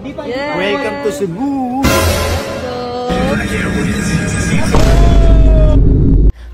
Yes. Welcome to Cebu!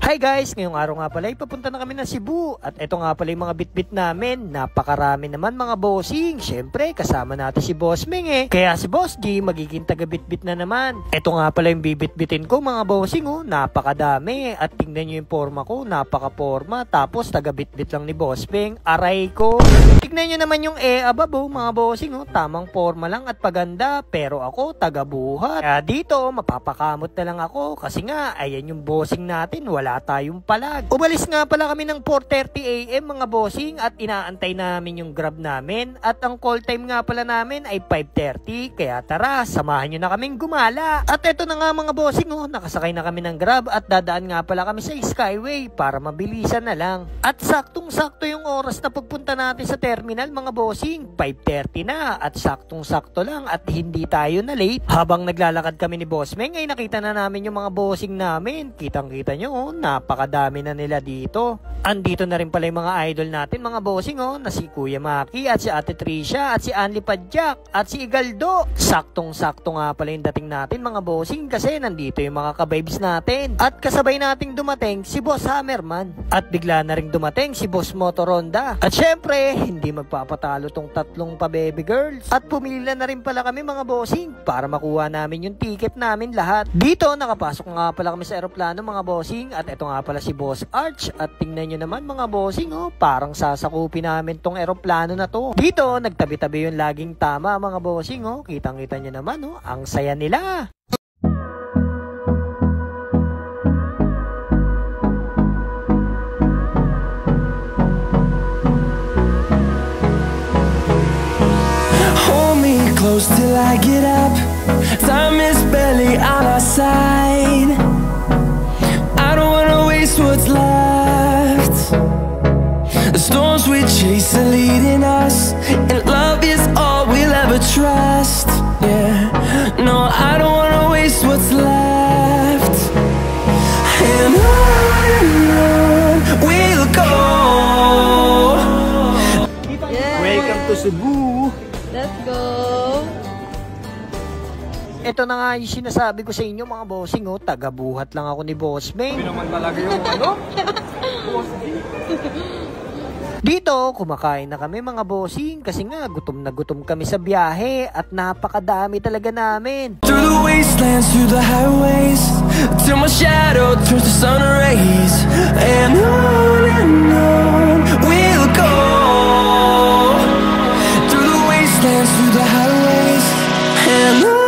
Hi guys! Ngayong araw nga pala, ipapunta na kami ng Cebu. At ito nga pala yung mga bitbit namin. Napakarami naman mga bossing. Siyempre, kasama natin si Boss Ming eh. Kaya si Boss G, magiging taga-bitbit na naman. Ito nga pala yung bibit-bitin ko mga bossing oh. Napakadami. At tingnan nyo yung forma ko. Napaka-forma. Tapos taga-bitbit lang ni Boss Ming. Aray ko. Tingnan nyo naman yung ababo mga bossing oh. Tamang forma lang at paganda. Pero ako, taga-buhat. Kaya dito, mapapakamot na lang ako. Kasi nga, ayan yung bossing natin. Wala tayong palag. Umalis nga pala kami ng 4:30 AM mga bossing at inaantay namin yung grab namin at ang call time nga pala namin ay 5:30 kaya tara, samahan nyo na kaming gumala. At eto na nga mga bossing oh, nakasakay na kami ng grab at dadaan nga pala kami sa Skyway para mabilisan na lang. At saktong-sakto yung oras na pagpunta natin sa terminal mga bossing, 5:30 na at saktong-sakto lang at hindi tayo na late. Habang naglalakad kami ni Boss Meng ay nakita na namin yung mga bossing namin. Kitang-kita nyo oh, napakadami na nila dito. Andito na rin pala yung mga idol natin mga bossing oh, na si Kuya Maki at si Ate Tricia at si Anli Padjak at si Igaldo. Saktong-sakto nga pala yung dating natin mga bossing kasi nandito yung mga ka-vibes natin. At kasabay nating dumating si Boss Hammerman. At bigla na rin dumating si Boss Motoronda. At syempre, hindi magpapatalo tong tatlong pa-baby girls. At pumila na rin pala kami mga bossing para makuha namin yung ticket namin lahat. Dito nakapasok nga pala kami sa eroplano mga bossing at ito nga pala si Boss Arch at tingnan nyo naman mga bossing oh, parang sasakupin namin tong eroplano na to. Dito nagtabi-tabi yung laging tama mga bossing oh, kitang-kita nyo naman oh, ang saya nila. Hold me close till I get up. Time is barely on our side. What's left? The storms we chase are leading us, and love is all we'll ever trust. Yeah, no, I don't wanna waste what's left. And on we'll go. Yes. Welcome to Cebu! Let's go. Ito na nga yung sinasabi ko sa inyo mga bossing oh, taga-buhat lang ako ni Boss Meng. Hindi naman talaga yung Boss G. Dito, kumakain na kami mga bossing kasi nga gutom na gutom kami sa biyahe at napakadami talaga namin. Through the wastelands, through the highways, till my shadow turns to sun rays. And on we'll go. Through the wastelands, through the highways, and on.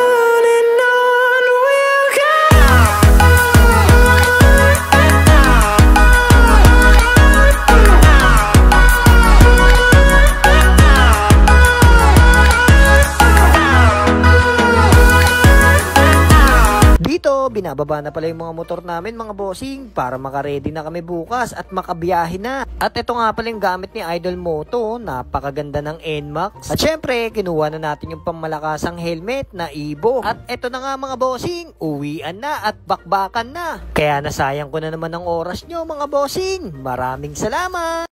Binababa na pala yung mga motor namin mga bossing para makaredy na kami bukas at makabiyahe na. At ito nga pala yung gamit ni Idol Moto, napakaganda ng NMAX. At syempre, kinuha na natin yung pamamakasang helmet na Evo. At ito na nga mga bossing, uwian na at bakbakan na. Kaya nasayang ko na naman ang oras nyo mga bossing. Maraming salamat!